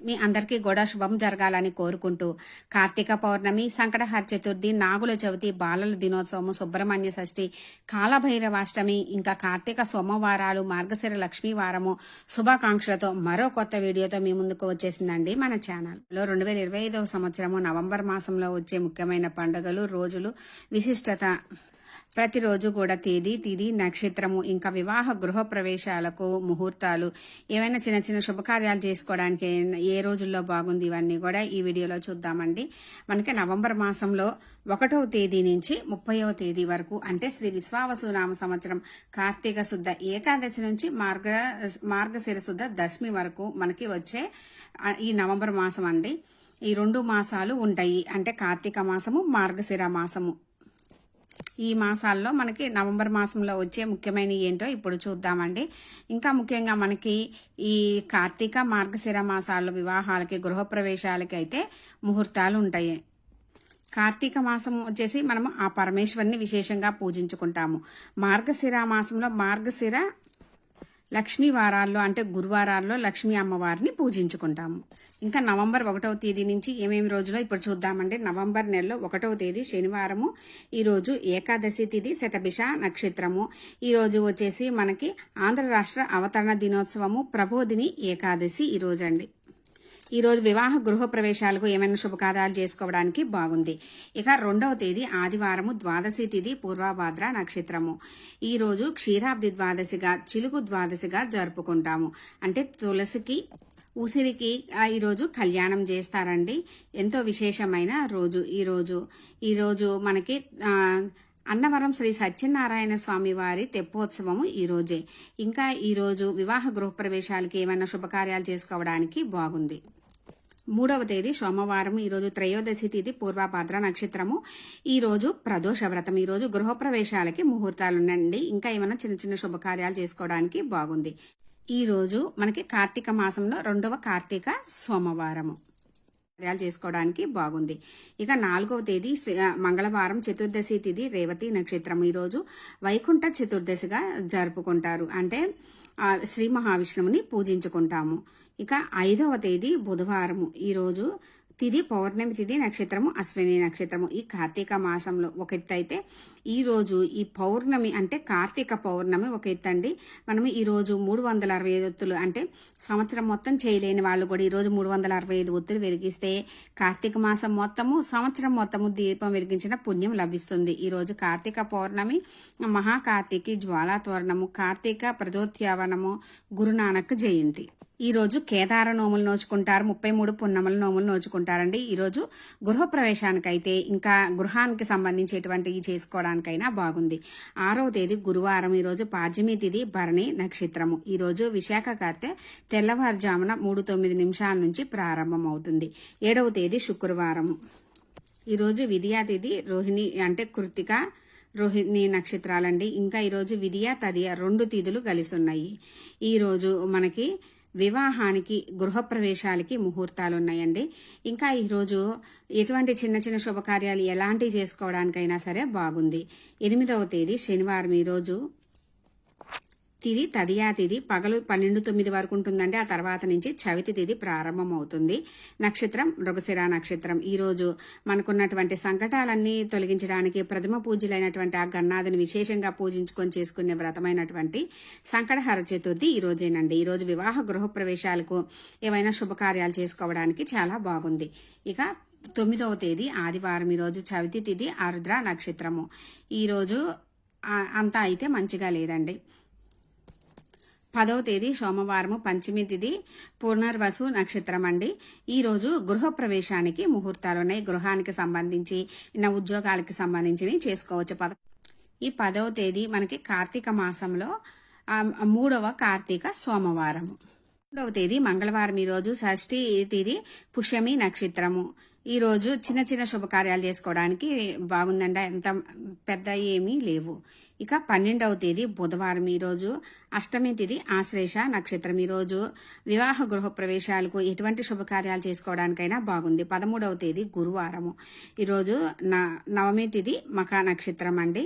మీ అందరికీ కూడా శుభం జరగాలని కోరుకుంటూ కార్తీక పౌర్ణమి, సంకటహర చతుర్థి, నాగుల చవితి, బాలల దినోత్సవము, సుబ్రహ్మణ్య షష్ఠి, కాలభైరవాష్టమి, ఇంకా కార్తీక సోమవారాలు, మార్గశిర లక్ష్మీ వారము శుభాకాంక్షలతో మరో కొత్త వీడియోతో మీ ముందుకు వచ్చేసిందండి మన ఛానల్లో. 2025వ సంవత్సరము నవంబర్ మాసంలో వచ్చే ముఖ్యమైన పండుగలు, రోజులు, విశిష్టత, ప్రతిరోజు కూడా తిథి నక్షత్రము, ఇంకా వివాహ గృహ ప్రవేశాలకు ముహూర్తాలు, ఏవైనా చిన్న చిన్న శుభకార్యాలు చేసుకోవడానికి ఏ రోజుల్లో బాగుంది, ఇవన్నీ కూడా ఈ వీడియోలో చూద్దామండి. మనకి నవంబర్ మాసంలో 1వ తేదీ నుంచి 30వ తేదీ వరకు, అంటే శ్రీ విశ్వావసునామ సంవత్సరం కార్తీక శుద్ధ ఏకాదశి నుంచి మార్గశిర శుద్ధ దశమి వరకు మనకి వచ్చే ఈ నవంబర్ మాసం అండి. ఈ 2 మాసాలు ఉంటాయి, అంటే కార్తీక మాసము, మార్గశిర మాసము. ఈ మాసాల్లో మనకి నవంబర్ మాసంలో వచ్చే ముఖ్యమైన ఏంటో ఇప్పుడు చూద్దామండి. ఇంకా ముఖ్యంగా మనకి ఈ కార్తీక మార్గశిర మాసాల్లో వివాహాలకి, గృహప్రవేశాలకి అయితే ముహూర్తాలు ఉంటాయి. కార్తీక మాసం వచ్చేసి మనము ఆ పరమేశ్వరిని విశేషంగా పూజించుకుంటాము. మార్గశిర మాసంలో మార్గశిర లక్ష్మీ వారాల్లో, అంటే గురువారాల్లో లక్ష్మీ అమ్మవారిని పూజించుకుంటాము. ఇంకా నవంబర్ 1వ తేదీ నుంచి ఏమేమి రోజులో ఇప్పుడు చూద్దామంటే, నవంబర్ నెలలో 1వ తేదీ శనివారము, ఈరోజు ఏకాదశి తిథి, శతభిష నక్షత్రము. ఈరోజు వచ్చేసి మనకి ఆంధ్ర రాష్ట్ర అవతరణ దినోత్సవము, ప్రబోధిని ఏకాదశి ఈరోజు అండి. ఈరోజు వివాహ గృహ ప్రవేశాలకు ఏమైనా శుభకార్యాలు చేసుకోవడానికి బాగుంది. ఇక 2వ తేదీ ఆదివారము, ద్వాదశి తిథి, పూర్వభాద్ర నక్షత్రము. ఈరోజు క్షీరాబ్ది ద్వాదశిగా, చిలుకు ద్వాదశిగా జరుపుకుంటాము. అంటే తులసికి, ఉసిరికి ఈరోజు కళ్యాణం చేస్తారండి. ఎంతో విశేషమైన రోజు ఈరోజు మనకి అన్నవరం శ్రీ సత్యనారాయణ స్వామి వారి తెప్పోత్సవము ఈరోజే. ఇంకా ఈరోజు వివాహ గృహప్రవేశాలకి ఏమైనా శుభకార్యాలు చేసుకోవడానికి బాగుంది. 3వ తేదీ సోమవారం, ఈరోజు త్రయోదశి తిథి, పూర్వభాద్ర నక్షత్రము. ఈరోజు ప్రదోష వ్రతం. ఈరోజు గృహప్రవేశాలకి ముహూర్తాలు ఉన్నాయండి. ఇంకా ఏమైనా చిన్న చిన్న శుభకార్యాలు చేసుకోవడానికి బాగుంది. ఈరోజు మనకి కార్తీక మాసంలో 2వ కార్తీక సోమవారము చేసుకోవడానికి బాగుంది. ఇక 4వ తేదీ మంగళవారం, చతుర్దశి తిథి, రేవతి నక్షత్రం. ఈరోజు వైకుంఠ చతుర్దశిగా జరుపుకుంటారు, అంటే శ్రీ మహావిష్ణువుని పూజించుకుంటాము. ఇక 5వ తేదీ బుధవారము. ఈరోజు తిథి పౌర్ణమి తిథి, నక్షత్రము అశ్విని నక్షత్రము. ఈ కార్తీక మాసంలో ఒక ఎత్తు అయితే, ఈరోజు ఈ పౌర్ణమి అంటే కార్తీక పౌర్ణమి ఒక ఎత్తు అండి. మనం ఈరోజు 365 ఒత్తులు, అంటే సంవత్సరం మొత్తం చేయలేని వాళ్ళు కూడా ఈరోజు 365 ఒత్తులు వెలిగిస్తే కార్తీక మాసం మొత్తము, సంవత్సరం మొత్తము దీపం వెలిగించిన పుణ్యం లభిస్తుంది. ఈరోజు కార్తీక పౌర్ణమి, మహాకార్తీకి జ్వాలా తోరణము, కార్తీక ప్రదోత్యవనము, గురునానక్ జయంతి. ఈరోజు కేదార నోములు నోచుకుంటారు, 33 పున్నముల నోములు నోచుకుంటారండి. ఈరోజు గృహప్రవేశానికైతే, ఇంకా గృహానికి సంబంధించేటువంటి చేసుకోవడానికైనా బాగుంది. 6వ తేదీ గురువారం. ఈరోజు పాడ్యమి తిథి, భరణి నక్షత్రము. ఈరోజు విశాఖ కార్తె తెల్లవారుజామున 3:09 నుంచి ప్రారంభమవుతుంది. 7వ తేదీ శుక్రవారము. ఈరోజు విద్యా తిథి, రోహిణి అంటే కృత్తిక, రోహిణి నక్షత్రాలండి. ఇంకా ఈరోజు విద్యా తదియ 2 తిథులు కలిసి ఉన్నాయి. ఈరోజు మనకి వివాహానికి, గృహప్రవేశాలకి ముహూర్తాలు ఉన్నాయండి. ఇంకా ఈరోజు ఎటువంటి చిన్న చిన్న శుభకార్యాలు ఎలాంటివి చేసుకోవడానికైనా సరే బాగుంది. 8వ తేదీ శనివారం. ఈరోజు తిథి తదియా తిథి, పగలు 12:09 వరకు ఉంటుందండి. ఆ తర్వాత నుంచి చవితి తిథి ప్రారంభం అవుతుంది. నక్షత్రం మృగశిర నక్షత్రం. ఈరోజు మనకున్నటువంటి సంకటాలన్నీ తొలగించడానికి ప్రథమ పూజ్యులైనటువంటి ఆ గన్నాథుని విశేషంగా పూజించుకొని చేసుకునే వ్రతమైనటువంటి సంకటహర చతుర్థి ఈ రోజేనండి. ఈరోజు వివాహ గృహ ప్రవేశాలకు ఏవైనా శుభకార్యాలు చేసుకోవడానికి చాలా బాగుంది. ఇక 9వ తేదీ ఆదివారం. ఈరోజు చవితి తిథి, ఆరుద్ర నక్షత్రము. ఈరోజు అంతా అయితే మంచిగా లేదండి. 10వ తేదీ సోమవారము, పంచమి తిథి, పునర్వసు నక్షత్రం అండి. ఈరోజు గృహప్రవేశానికి ముహూర్తాలు ఉన్నాయి. గృహానికి సంబంధించి, ఉద్యోగాలకి సంబంధించి చేసుకోవచ్చు. ఈ 10వ తేదీ మనకి కార్తీక మాసంలో 3వ కార్తీక సోమవారము. 3వ తేదీ మంగళవారం. ఈరోజు షష్ఠి తిథి, పుష్యమి నక్షత్రము. ఈరోజు చిన్న చిన్న శుభకార్యాలు చేసుకోవడానికి బాగుందండి, ఎంత పెద్ద ఏమీ లేవు. ఇక 12వ తేదీ బుధవారం, ఈరోజు అష్టమి తిథి ఆశ్లేష నక్షత్రం. ఈరోజు వివాహ గృహ ప్రవేశాలకు ఎటువంటి శుభకార్యాలు చేసుకోవడానికైనా బాగుంది. 13వ తేదీ గురువారము, ఈరోజు నవమి తిథి మఖ నక్షత్రం అండి.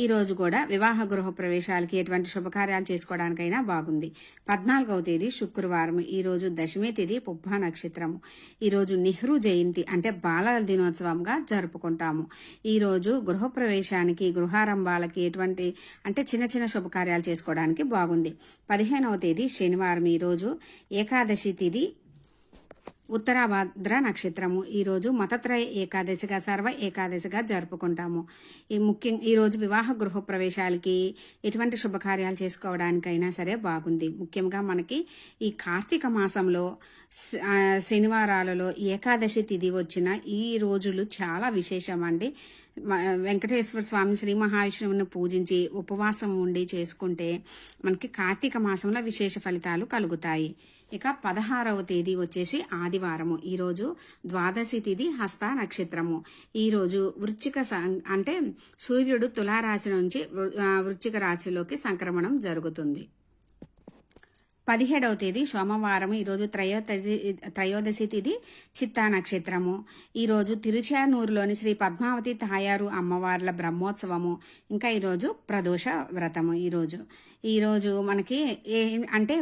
ఈరోజు కూడా వివాహ గృహ ప్రవేశాలకి ఎటువంటి శుభకార్యాలు చేసుకోవడానికైనా బాగుంది. 14వ తేదీ శుక్రవారం, ఈరోజు దశమి తిథి పుబ్బ నక్షత్రము. ఈరోజు నెహ్రూ జయంతి అంటే బాలల దినోత్సవంగా జరుపుకుంటాము. ఈరోజు గృహ ప్రవేశానికి గృహారంభాలకి ఎటువంటి అంటే చిన్న చిన్న శుభకార్యాలు చేసుకోవడానికి బాగుంది. 15వ తేదీ శనివారం, ఈరోజు ఏకాదశి తిథి ఉత్తరాభాద్ర నక్షత్రము. ఈరోజు మతత్రయ ఏకాదశిగా సర్వ ఏకాదశిగా జరుపుకుంటాము. ఈరోజు వివాహ గృహ ప్రవేశాలకి ఎటువంటి శుభకార్యాలు చేసుకోవడానికైనా సరే బాగుంది. ముఖ్యంగా మనకి ఈ కార్తీక మాసంలో శనివారాలలో ఏకాదశి తిథి వచ్చిన ఈ రోజులు చాలా విశేషం అండి. వెంకటేశ్వర స్వామి శ్రీ మహావిష్ణువుని పూజించి ఉపవాసం ఉండి చేసుకుంటే మనకి కార్తీక మాసంలో విశేష ఫలితాలు కలుగుతాయి. ఇక 16వ తేదీ వచ్చేసి ఆదివారము, ఈరోజు ద్వాదశి తిథి హస్త నక్షత్రము. ఈరోజు వృశ్చిక అంటే సూర్యుడు తులారాశి నుంచి వృశ్చిక రాశిలోకి సంక్రమణం జరుగుతుంది. 17వ తేదీ సోమవారం, ఈరోజు త్రయోదశి తిథి చిత్తా నక్షత్రము. ఈరోజు తిరుచానూరులోని శ్రీ పద్మావతి తాయారు అమ్మవార్ల బ్రహ్మోత్సవము. ఇంకా ఈరోజు ప్రదోష వ్రతము. ఈరోజు మనకి అంటే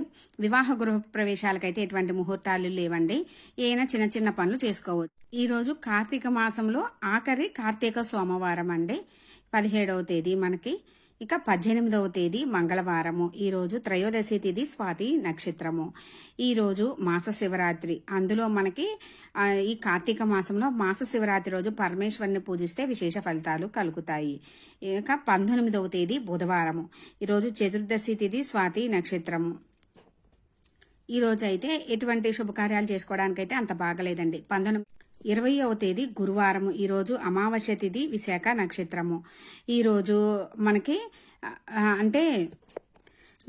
వివాహ గృహ ప్రవేశాలకైతే ఎటువంటి ముహూర్తాలు లేవండి. ఏమైనా చిన్న చిన్న పనులు చేసుకోవచ్చు. ఈరోజు కార్తీక మాసంలో ఆఖరి కార్తీక సోమవారం అండి, 17వ తేదీ మనకి. ఇక 18వ తేదీ మంగళవారము, ఈరోజు త్రయోదశి తిథి స్వాతి నక్షత్రము. ఈరోజు మాస శివరాత్రి. అందులో మనకి ఈ కార్తీక మాసంలో మాస శివరాత్రి రోజు పరమేశ్వరుని పూజిస్తే విశేష ఫలితాలు కలుగుతాయి. ఇక 19వ తేదీ బుధవారము, ఈరోజు చతుర్దశి తిథి స్వాతి నక్షత్రము. ఈరోజు అయితే ఎటువంటి శుభకార్యాలు చేసుకోవడానికైతే అంత బాగలేదండి. 20వ తేదీ గురువారము, ఈరోజు అమావాస్య తిథి విశాఖ నక్షత్రము. ఈరోజు మనకి అంటే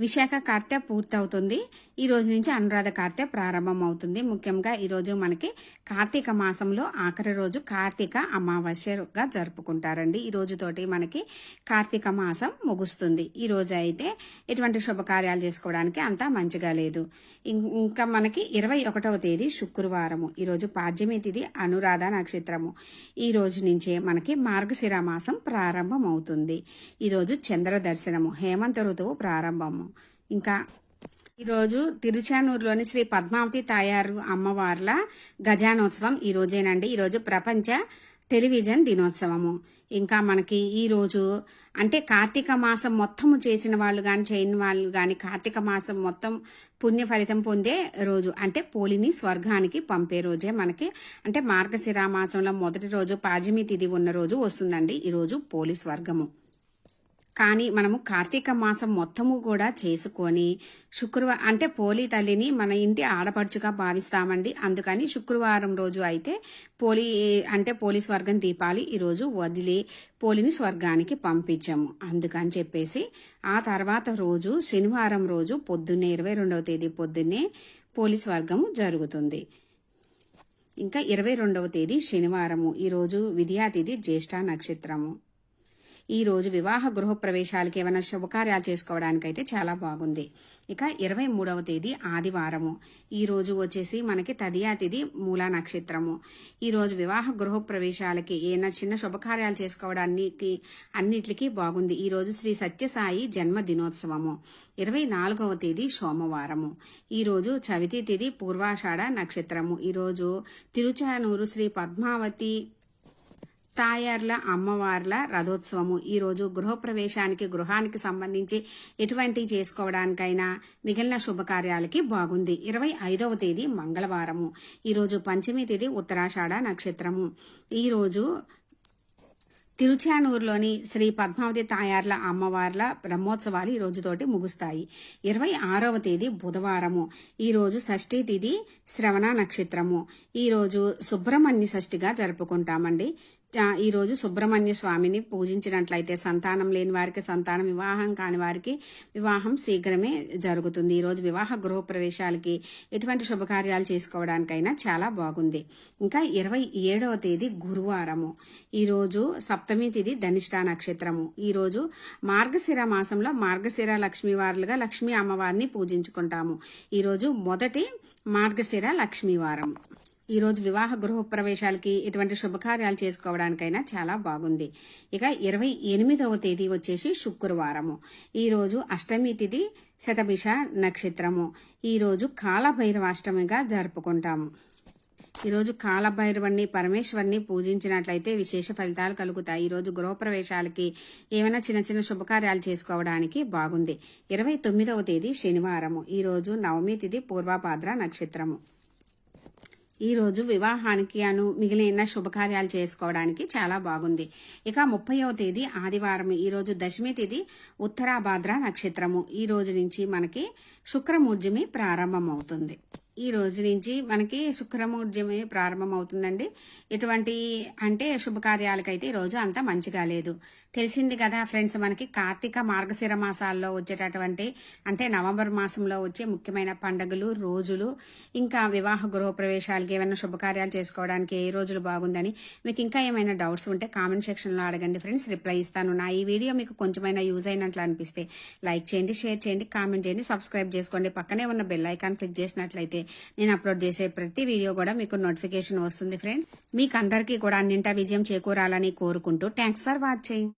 విశాఖ కార్తె పూర్తవుతుంది. ఈ రోజు నుంచి అనురాధ కార్తె ప్రారంభం అవుతుంది. ముఖ్యంగా ఈరోజు మనకి కార్తీక మాసంలో ఆఖరి రోజు కార్తీక అమావాస్యగా జరుపుకుంటారండి. ఈ రోజుతోటి మనకి కార్తీక మాసం ముగుస్తుంది. ఈ రోజు అయితే ఎటువంటి శుభకార్యాలు చేసుకోవడానికి అంత మంచిగా లేదు. ఇంకా మనకి 21వ తేదీ శుక్రవారము, ఈరోజు పాడ్యమి తిథి అనురాధ నక్షత్రము. ఈ రోజు నుంచే మనకి మార్గశిర మాసం ప్రారంభం అవుతుంది. ఈరోజు చంద్ర దర్శనము, హేమంత ఋతువు ప్రారంభము. ఇంకా ఈరోజు తిరుచానూరులోని శ్రీ పద్మావతి తాయారు అమ్మవార్ల గజానోత్సవం ఈ రోజేనండి. ఈరోజు ప్రపంచ టెలివిజన్ దినోత్సవము. ఇంకా మనకి ఈరోజు అంటే కార్తీక మాసం మొత్తము చేసిన వాళ్ళు కానీ చేయని వాళ్ళు కానీ కార్తీక మాసం మొత్తం పుణ్య ఫలితం పొందే రోజు అంటే పోలిని స్వర్గానికి పంపే రోజే మనకి అంటే మార్గశిర మాసంలో మొదటి రోజు పాడ్యమి తిథి ఉన్న రోజు వస్తుందండి. ఈరోజు పోలి స్వర్గము. కానీ మనము కార్తీక మాసం మొత్తము కూడా చేసుకొని శుక్రవారం అంటే పోలి తల్లిని మన ఇంటి ఆడపడుచుగా భావిస్తామండి. అందుకని శుక్రవారం రోజు అయితే పోలి స్వర్గం దీపాలి ఈరోజు వదిలి పోలిని స్వర్గానికి పంపించాము. అందుకని చెప్పేసి ఆ తర్వాత రోజు శనివారం రోజు పొద్దున్నే 22వ తేదీ పొద్దున్నే పోలి స్వర్గము జరుగుతుంది. ఇంకా 22వ తేదీ శనివారము, ఈరోజు విద్యా తిథి జ్యేష్ఠ నక్షత్రము. ఈ రోజు వివాహ గృహ ప్రవేశాలకి ఏమైనా శుభకార్యాలు చేసుకోవడానికైతే చాలా బాగుంది. ఇక 23వ తేదీ ఆదివారము, ఈ రోజు వచ్చేసి మనకి తదియా తిథి మూలా నక్షత్రము. ఈ రోజు వివాహ గృహ ప్రవేశాలకి ఏమైనా చిన్న శుభకార్యాలు చేసుకోవడానికి అన్నిటికీ బాగుంది. ఈ రోజు శ్రీ సత్యసాయి జన్మ దినోత్సవము. 24వ తేదీ సోమవారము, ఈ రోజు చవితి తిథి పూర్వాషాఢ నక్షత్రము. ఈరోజు తిరుచానూరు శ్రీ పద్మావతి తాయార్ల అమ్మవార్ల రథోత్సవము. ఈరోజు గృహానికి సంబంధించి ఎటువంటి చేసుకోవడానికైనా మిగిలిన శుభకార్యాలకి బాగుంది. 25వ తేదీ మంగళవారము, ఈరోజు పంచమి తిథి ఉత్తరాషాఢ నక్షత్రము. ఈరోజు తిరుచానూరులోని శ్రీ పద్మావతి తాయార్ల అమ్మవార్ల బ్రహ్మోత్సవాలు ఈ రోజుతోటి ముగుస్తాయి. 26వ తేదీ బుధవారము, ఈరోజు షష్ఠీ తిథి శ్రవణ నక్షత్రము. ఈరోజు సుబ్రహ్మణ్య షష్ఠిగా జరుపుకుంటామండి. ఈరోజు సుబ్రహ్మణ్య స్వామిని పూజించినట్లయితే సంతానం లేని వారికి సంతానం, వివాహం కాని వారికి వివాహం శీఘ్రమే జరుగుతుంది. ఈరోజు వివాహ గృహప్రవేశాలకి ఎటువంటి శుభకార్యాలు చేసుకోవడానికైనా చాలా బాగుంది. ఇంకా 27వ తేదీ గురువారము. ఈరోజు సప్తమి తిథి ధనిష్ఠా నక్షత్రము. ఈరోజు మార్గశిర మాసంలో మార్గశిర లక్ష్మీవారులుగా లక్ష్మీ అమ్మవారిని పూజించుకుంటాము. ఈరోజు మొదటి మార్గశిర లక్ష్మీవారం. ఈరోజు వివాహ గృహ ప్రవేశాలకి ఎటువంటి శుభకార్యాలు చేసుకోవడానికైనా చాలా బాగుంది. ఇక 28వ తేదీ వచ్చేసి శుక్రవారము. ఈరోజు అష్టమి తిథి శతభిష నక్షత్రము. ఈరోజు కాలభైరవాష్టమిగా జరుపుకుంటాము. ఈరోజు కాలభైరవుని పరమేశ్వరుని పూజించినట్లయితే విశేష ఫలితాలు కలుగుతాయి. ఈరోజు గృహప్రవేశాలకి ఏమైనా చిన్న చిన్న శుభకార్యాలు చేసుకోవడానికి బాగుంది. 29వ తేదీ శనివారము. ఈరోజు నవమి తిథి పూర్వభాద్ర నక్షత్రము. ఈరోజు వివాహానికి మిగిలిన శుభకార్యాలు చేసుకోవడానికి చాలా బాగుంది. ఇక 30వ తేదీ ఆదివారం. ఈరోజు దశమి తిథి ఉత్తరాభాద్ర నక్షత్రము. ఈ రోజు నుంచి మనకి శుక్రమూర్జమి ప్రారంభమవుతుంది. ఈ రోజు నుంచి మనకి శుక్రమూర్జమి ప్రారంభమవుతుందండి. ఎటువంటి అంటే శుభకార్యాలకైతే ఈరోజు అంత మంచిగా లేదు. తెలిసింది కదా ఫ్రెండ్స్, మనకి కార్తీక మార్గశిర మాసాల్లో వచ్చేటటువంటి అంటే నవంబర్ మాసంలో వచ్చే ముఖ్యమైన పండుగలు రోజులు, ఇంకా వివాహ గృహప్రవేశాలకి ఏమైనా శుభకార్యాలు చేసుకోవడానికి ఏ రోజులు బాగుందని మీకు ఇంకా ఏమైనా డౌట్స్ ఉంటే కామెంట్ సెక్షన్లో అడగండి ఫ్రెండ్స్, రిప్లై ఇస్తాను. నా ఈ వీడియో మీకు కొంచెమైనా యూజ్ అయినట్లు అనిపిస్తే లైక్ చేయండి, షేర్ చేయండి, కామెంట్ చేయండి, సబ్స్క్రైబ్ చేసుకోండి. పక్కనే ఉన్న బెల్ ఐకాన్ క్లిక్ చేసినట్లయితే నేను అప్లోడ్ చేసే ప్రతి వీడియో కూడా మీకు నోటిఫికేషన్ వస్తుంది ఫ్రెండ్స్. మీకు అందరికీ కూడా అన్నింటా విజయం చేకూరాలని కోరుకుంటూ థ్యాంక్స్ ఫర్ వాచింగ్.